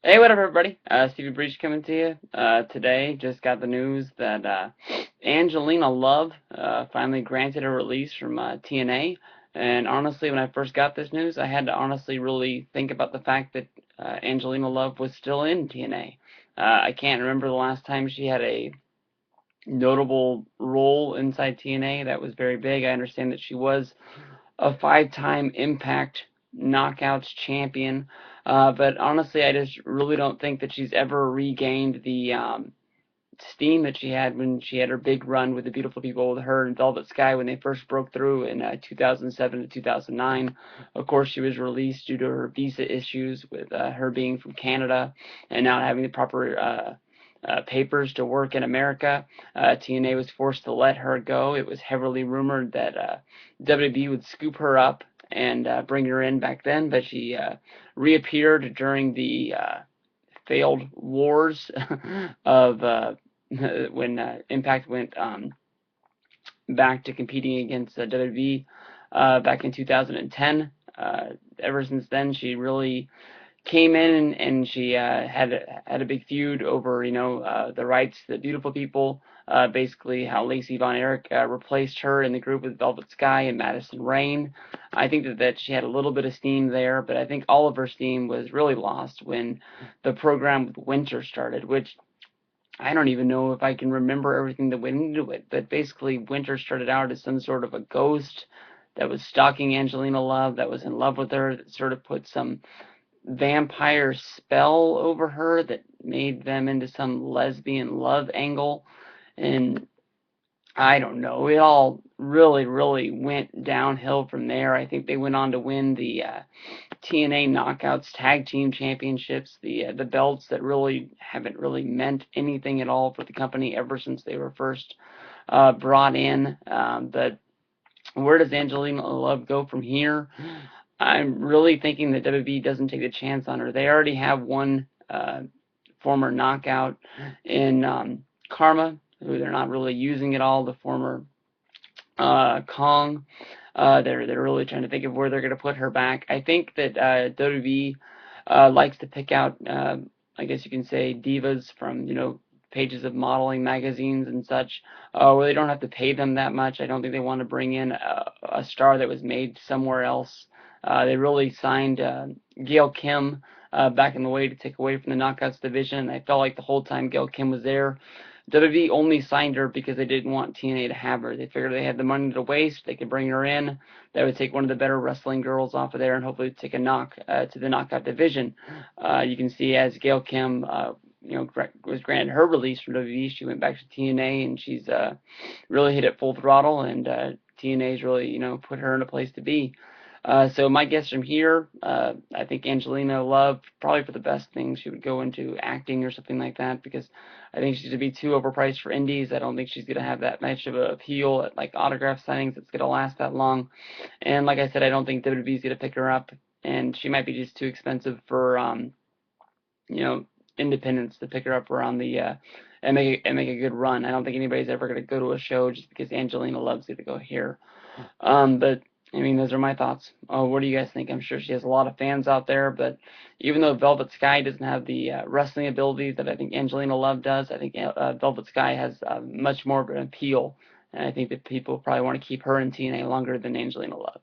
Hey, what up, everybody? Stevie Breach coming to you. Today, just got the news that Angelina Love finally granted a release from TNA. And honestly, when I first got this news, I had to honestly really think about the fact that Angelina Love was still in TNA. I can't remember the last time she had a notable role inside TNA that was very big. I understand that she was a five-time Impact Knockouts champion, but honestly, I just really don't think that she's ever regained the steam that she had when she had her big run with the Beautiful People, with her and Velvet Sky when they first broke through in 2007 to 2009. Of course, she was released due to her visa issues with her being from Canada and not having the proper papers to work in America. TNA was forced to let her go. It was heavily rumored that WWE would scoop her up and bring her in back then, but she reappeared during the failed wars of when Impact went back to competing against WWE back in 2010. Ever since then, she really came in and she had a big feud over the rights to the Beautiful People. Basically, how Lacey Von Erich replaced her in the group with Velvet Sky and Madison Rayne. I think that she had a little bit of steam there, but I think all of her steam was really lost when the program with Winter started, which I don't even know if I can remember everything that went into it, but basically Winter started out as some sort of a ghost that was stalking Angelina Love, that was in love with her, that sort of put some vampire spell over her that made them into some lesbian love angle. And I don't know, it all really went downhill from there. I think they went on to win the TNA Knockouts Tag Team Championships, the belts that really haven't really meant anything at all for the company ever since they were first brought in. But where does Angelina Love go from here? I'm really thinking that WWE doesn't take a chance on her. They already have one former knockout in Karma, who they're not really using at all. The former Kong. They're really trying to think of where they're going to put her back. I think that WWE likes to pick out, I guess you can say, divas from pages of modeling magazines and such, where they don't have to pay them that much. I don't think they want to bring in a star that was made somewhere else. They really signed Gail Kim back in the way to take away from the Knockouts division, and I felt like the whole time Gail Kim was there, WWE only signed her because they didn't want TNA to have her. They figured they had the money to waste. They could bring her in. That would take one of the better wrestling girls off of there and hopefully take a knock to the Knockout division. You can see as Gail Kim, was granted her release from WWE, she went back to TNA and she's really hit it full throttle, and TNA's really put her in a place to be. So my guess from here, I think Angelina Love, probably for the best thing, she would go into acting or something like that, because I think she's going to be too overpriced for indies. I don't think she's going to have that much of an appeal at like autograph signings that's going to last that long. And like I said, I don't think WWE's going to pick her up, and she might be just too expensive for you know, independents to pick her up around the and make a good run. I don't think anybody's ever going to go to a show just because Angelina Love's going to go here. But I mean, those are my thoughts. What do you guys think? I'm sure she has a lot of fans out there, but even though Velvet Sky doesn't have the wrestling abilities that I think Angelina Love does, I think Velvet Sky has much more of an appeal, and I think that people probably want to keep her in TNA longer than Angelina Love.